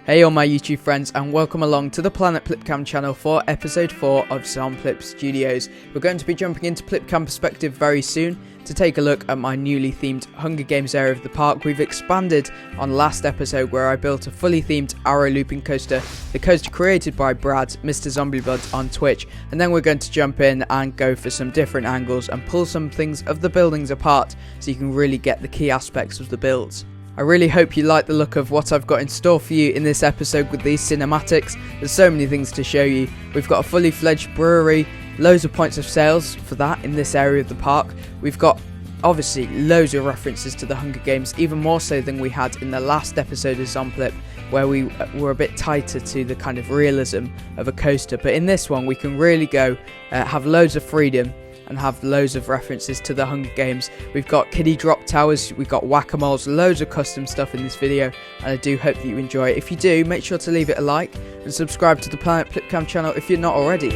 Hey all my YouTube friends, and welcome along to the Planet Plipcam channel for episode 4 of Zomplip Studios. We're going to be jumping into Plipcam perspective very soon to take a look at my newly themed Hunger Games area of the park. We've expanded on last episode where I built a fully themed arrow looping coaster, the coaster created by Brad, Mr. Zomplip on Twitch, and then we're going to jump in and go for some different angles and pull some things of the buildings apart so you can really get the key aspects of the builds. I really hope you like the look of what I've got in store for you in this episode with these cinematics. There's so many things to show you. We've got a fully fledged brewery, loads of points of sales for that in this area of the park. We've got obviously loads of references to the Hunger Games, even more so than we had in the last episode of Zomplip, where we were a bit tighter to the kind of realism of a coaster. But in this one we can really go have loads of freedom and have loads of references to the Hunger Games. We've got kiddie drop towers, we've got whack-a-moles, loads of custom stuff in this video, and I do hope that you enjoy it. If you do, make sure to leave it a like and subscribe to the Planet Plipcam channel if you're not already.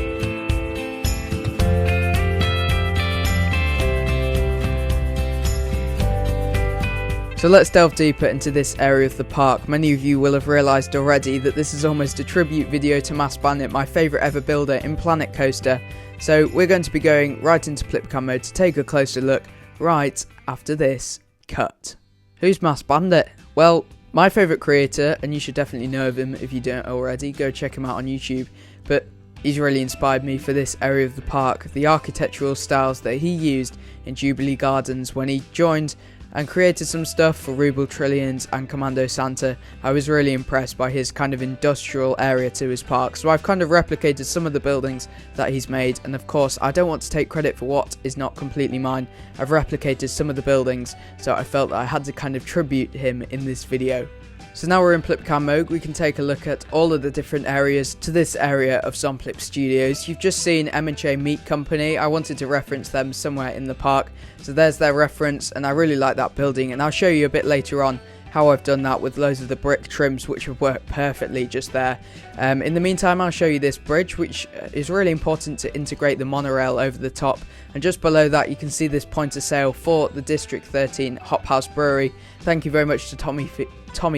So let's delve deeper into this area of the park. Many of you will have realised already that this is almost a tribute video to Mass Bandit, my favourite ever builder in Planet Coaster. So we're going to be going right into Plipcam mode to take a closer look right after this cut. Who's Mass Bandit? Well, my favourite creator, and you should definitely know of him if you don't already, go check him out on YouTube, but he's really inspired me for this area of the park. The architectural styles that he used in Jubilee Gardens when he joined and created some stuff for Ruble Trillions and Commando Santa. I was really impressed by his kind of industrial area to his park, so I've kind of replicated some of the buildings that he's made, and of course I don't want to take credit for what is not completely mine. I've replicated some of the buildings, so I felt that I had to kind of tribute him in this video. So now we're in Plipcam mode, we can take a look at all of the different areas to this area of Zomplip Studios. You've just seen M&J Meat Company. I wanted to reference them somewhere in the park, so there's their reference, and I really like that building, and I'll show you a bit later on how I've done that with loads of the brick trims which have worked perfectly just there. In the meantime, I'll show you this bridge, which is really important to integrate the monorail over the top, and just below that you can see this point of sale for the District 13 Hop House Brewery. Thank you very much to Tommy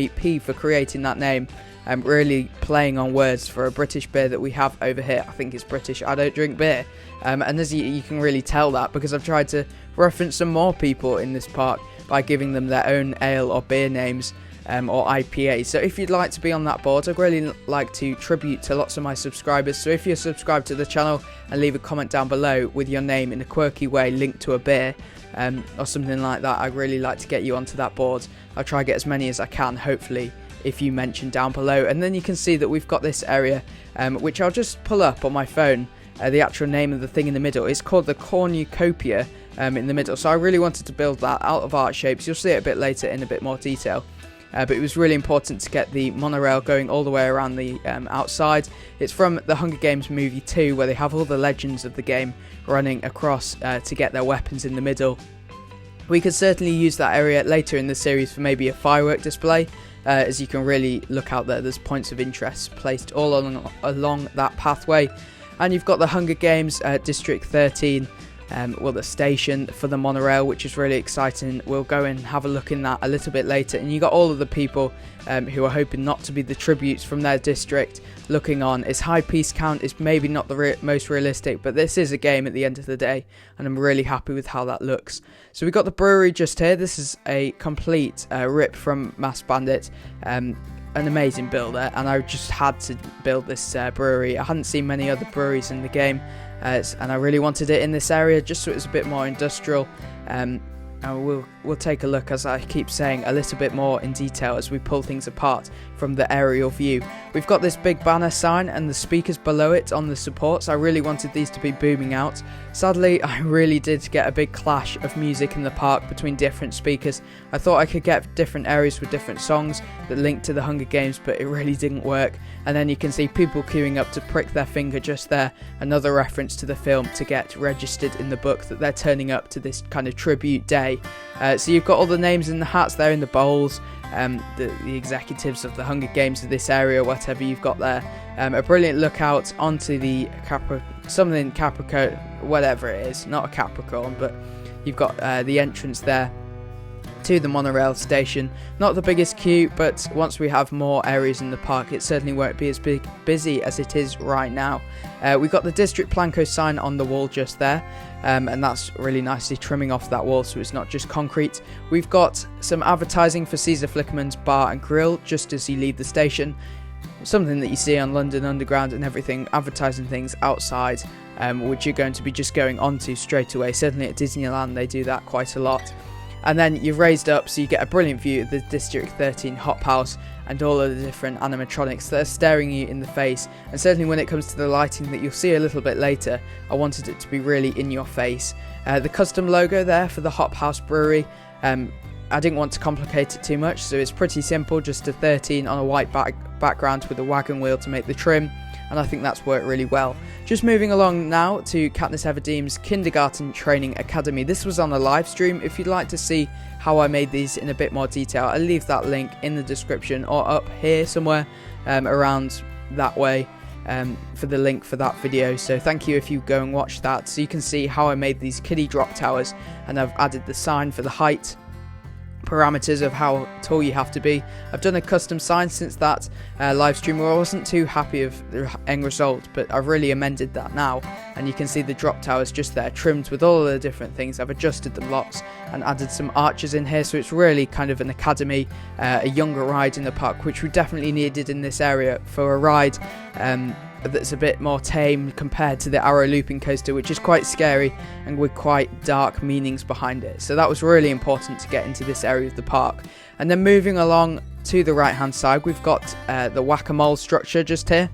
P for creating that name. Really playing on words for a British beer that we have over here. I think it's British. I don't drink beer, and as you can really tell that because I've tried to reference some more people in this park by giving them their own ale or beer names, or IPA. So if you'd like to be on that board, I'd really like to tribute to lots of my subscribers. So if you're subscribed to the channel and leave a comment down below with your name in a quirky way linked to a beer, or something like that, I'd really like to get you onto that board. I'll try to get as many as I can, hopefully, if you mention down below. And then you can see that we've got this area, which I'll just pull up on my phone, the actual name of the thing in the middle. It's called the cornucopia in the middle, so I really wanted to build that out of art shapes. You'll see it a bit later in a bit more detail, but it was really important to get the monorail going all the way around the outside. It's from the Hunger Games movie 2, where they have all the legends of the game running across to get their weapons in the middle. We could certainly use that area later in the series for maybe a firework display. As you can really look out there, there's points of interest placed all along that pathway. And you've got the Hunger Games District 13, well, the station for the monorail, which is really exciting. We'll go and have a look in that a little bit later. And you got all of the people who are hoping not to be the tributes from their district looking on. Its high piece count is maybe not the most realistic, but this is a game at the end of the day, and I'm really happy with how that looks. So we got the brewery just here. This is a complete rip from Mass Bandit. An amazing builder, and I just had to build this brewery. I hadn't seen many other breweries in the game, and I really wanted it in this area just so it was a bit more industrial. And we'll take a look, as I keep saying, a little bit more in detail as we pull things apart from the aerial view. We've got this big banner sign and the speakers below it on the supports. I really wanted these to be booming out. Sadly, I really did get a big clash of music in the park between different speakers. I thought I could get different areas with different songs that linked to the Hunger Games, but it really didn't work. And then you can see people queuing up to prick their finger just there, another reference to the film to get registered in the book that they're turning up to this kind of tribute day. So you've got all the names in the hats there in the bowls, the executives of the Hunger Games of this area, whatever you've got there. A brilliant look out onto the Capricorn, whatever it is, not a Capricorn, but you've got the entrance there to the monorail station. Not the biggest queue, but once we have more areas in the park, it certainly won't be as busy as it is right now. We've got the District Planco sign on the wall just there, and that's really nicely trimming off that wall so it's not just concrete. We've got some advertising for Caesar Flickerman's Bar and Grill just as you leave the station. Something that you see on London Underground and everything, advertising things outside, which you're going to be just going onto straight away. Certainly at Disneyland they do that quite a lot. And then you've raised up so you get a brilliant view of the District 13 Hop House and all of the different animatronics that are staring you in the face. And certainly when it comes to the lighting that you'll see a little bit later, I wanted it to be really in your face. The custom logo there for the Hop House Brewery, I didn't want to complicate it too much, so it's pretty simple, just a 13 on a white background with a wagon wheel to make the trim, and I think that's worked really well. Just moving along now to Katniss Everdeen's Kindergarten Training Academy. This was on a live stream. If you'd like to see how I made these in a bit more detail, I'll leave that link in the description or up here somewhere around that way for the link for that video. So thank you if you go and watch that, so you can see how I made these kiddie drop towers, and I've added the sign for the height parameters of how tall you have to be. I've done a custom sign since that live stream where I wasn't too happy with the end result, but I've really amended that now, and you can see the drop towers just there trimmed with all of the different things. I've adjusted them lots and added some arches in here, so it's really kind of an academy, a younger ride in the park, which we definitely needed in this area for a ride that's a bit more tame compared to the Arrow Looping Coaster, which is quite scary and with quite dark meanings behind it. So that was really important to get into this area of the park. And then moving along to the right hand side, we've got the whack-a-mole structure just here.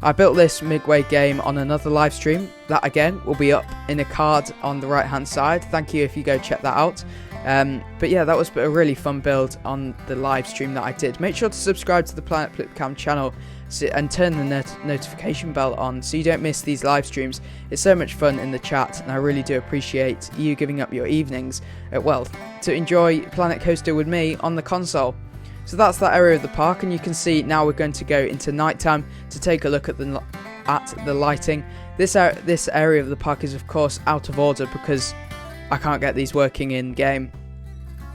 I built this midway game on another live stream. That again will be up in a card on the right hand side. Thank you if you go check that out. But yeah, that was a really fun build on the live stream that I did. Make sure to subscribe to the Planet Plipcam channel and turn the notification bell on so you don't miss these live streams. It's so much fun in the chat, and I really do appreciate you giving up your evenings to enjoy Planet Coaster with me on the console. So that's that area of the park, and you can see now we're going to go into nighttime to take a look at the lighting. This area of the park is of course out of order because I can't get these working in game.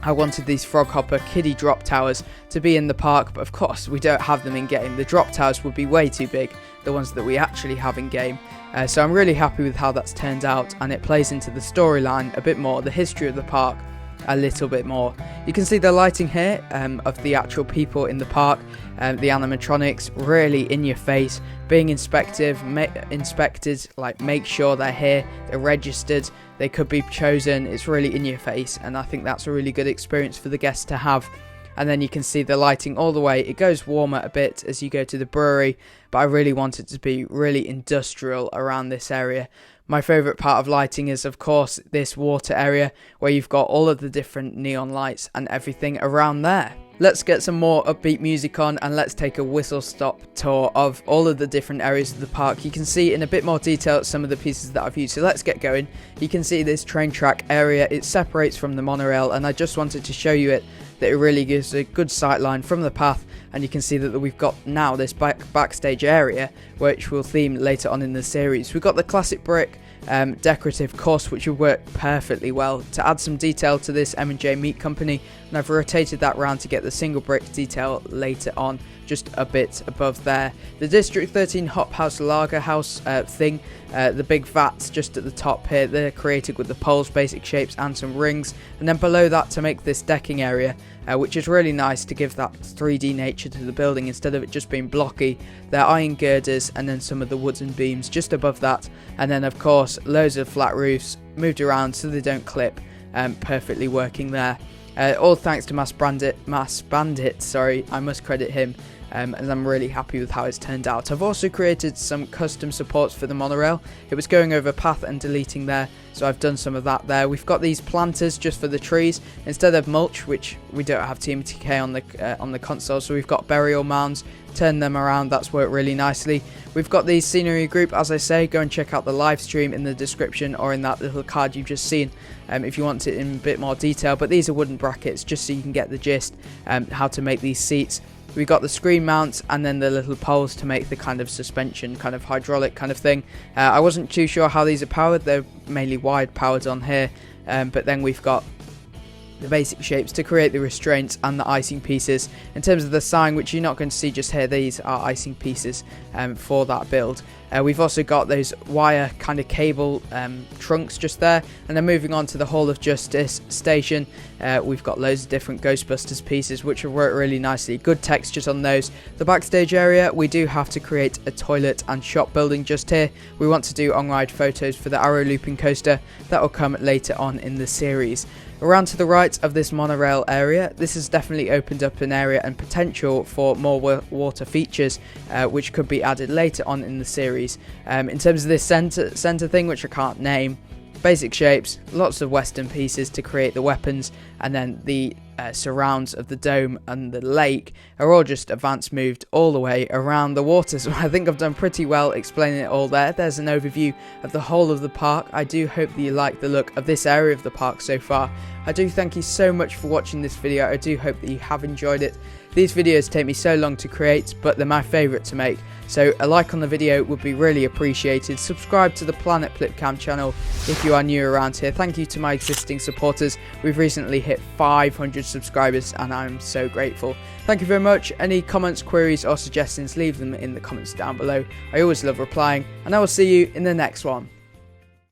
I wanted these Frog Hopper kiddie drop towers to be in the park, but of course we don't have them in game. The drop towers would be way too big, the ones that we actually have in game. So I'm really happy with how that's turned out, and it plays into the storyline a bit more, the history of the park a little bit more. You can see the lighting here of the actual people in the park, the animatronics really in your face, being inspected, like make sure they're here, they're registered, they could be chosen. It's really in your face, and I think that's a really good experience for the guests to have. And then you can see the lighting all the way. It goes warmer a bit as you go to the brewery, but I really want it to be really industrial around this area. My favourite part of lighting is of course this water area where you've got all of the different neon lights and everything around there. Let's get some more upbeat music on, and let's take a whistle stop tour of all of the different areas of the park. You can see in a bit more detail some of the pieces that I've used, so let's get going. You can see this train track area, it separates from the monorail, and I just wanted to show you that it really gives a good sight line from the path, and you can see that we've got now this backstage area which we'll theme later on in the series. We've got the classic brick decorative course which will work perfectly well to add some detail to this M&J Meat Company, and I've rotated that round to get the single brick detail later on just a bit above there. The District 13 Hop House Lager House thing, the big vats just at the top here, they're created with the poles, basic shapes and some rings, and then below that to make this decking area, which is really nice to give that 3D nature to the building instead of it just being blocky. They're iron girders and then some of the wooden beams just above that, and then of course loads of flat roofs moved around so they don't clip, perfectly working there. All thanks to Mass Bandit, I must credit him, and I'm really happy with how it's turned out. I've also created some custom supports for the monorail. It was going over path and deleting there, so I've done some of that there. We've got these planters just for the trees instead of mulch, which we don't have TMTK on the console, so we've got burial mounds. Turn them around, that's worked really nicely. We've got the scenery group, as I say, go and check out the live stream in the description or in that little card you've just seen if you want it in a bit more detail, but these are wooden brackets just so you can get the gist how to make these seats. We've got the screen mounts and then the little poles to make the kind of suspension, kind of hydraulic kind of thing. I wasn't too sure how these are powered, they're mainly wired powered on here, but then we've got the basic shapes to create the restraints and the icing pieces. In terms of the sign, which you're not going to see just here, these are icing pieces for that build. We've also got those wire kind of cable trunks just there, and then moving on to the Hall of Justice station, we've got loads of different Ghostbusters pieces which will work really nicely. Good textures on those. The backstage area, we do have to create a toilet and shop building just here. We want to do on-ride photos for the arrow looping coaster. That will come later on in the series. Around to the right of this monorail area, this has definitely opened up an area and potential for more water features, which could be added later on in the series. In terms of this center thing, which I can't name, basic shapes, lots of western pieces to create the weapons, and then the surrounds of the dome and the lake are all just advanced moved all the way around the water. So I think I've done pretty well explaining it all there. There's an overview of the whole of the park. I do hope that you like the look of this area of the park so far. I do thank you so much for watching this video. I do hope that you have enjoyed it. These videos take me so long to create, but they're my favourite to make. So a like on the video would be really appreciated. Subscribe to the Planet Plipcam channel if you are new around here. Thank you to my existing supporters. We've recently hit 500 subscribers and I'm so grateful. Thank you very much. Any comments, queries or suggestions, leave them in the comments down below. I always love replying, and I will see you in the next one.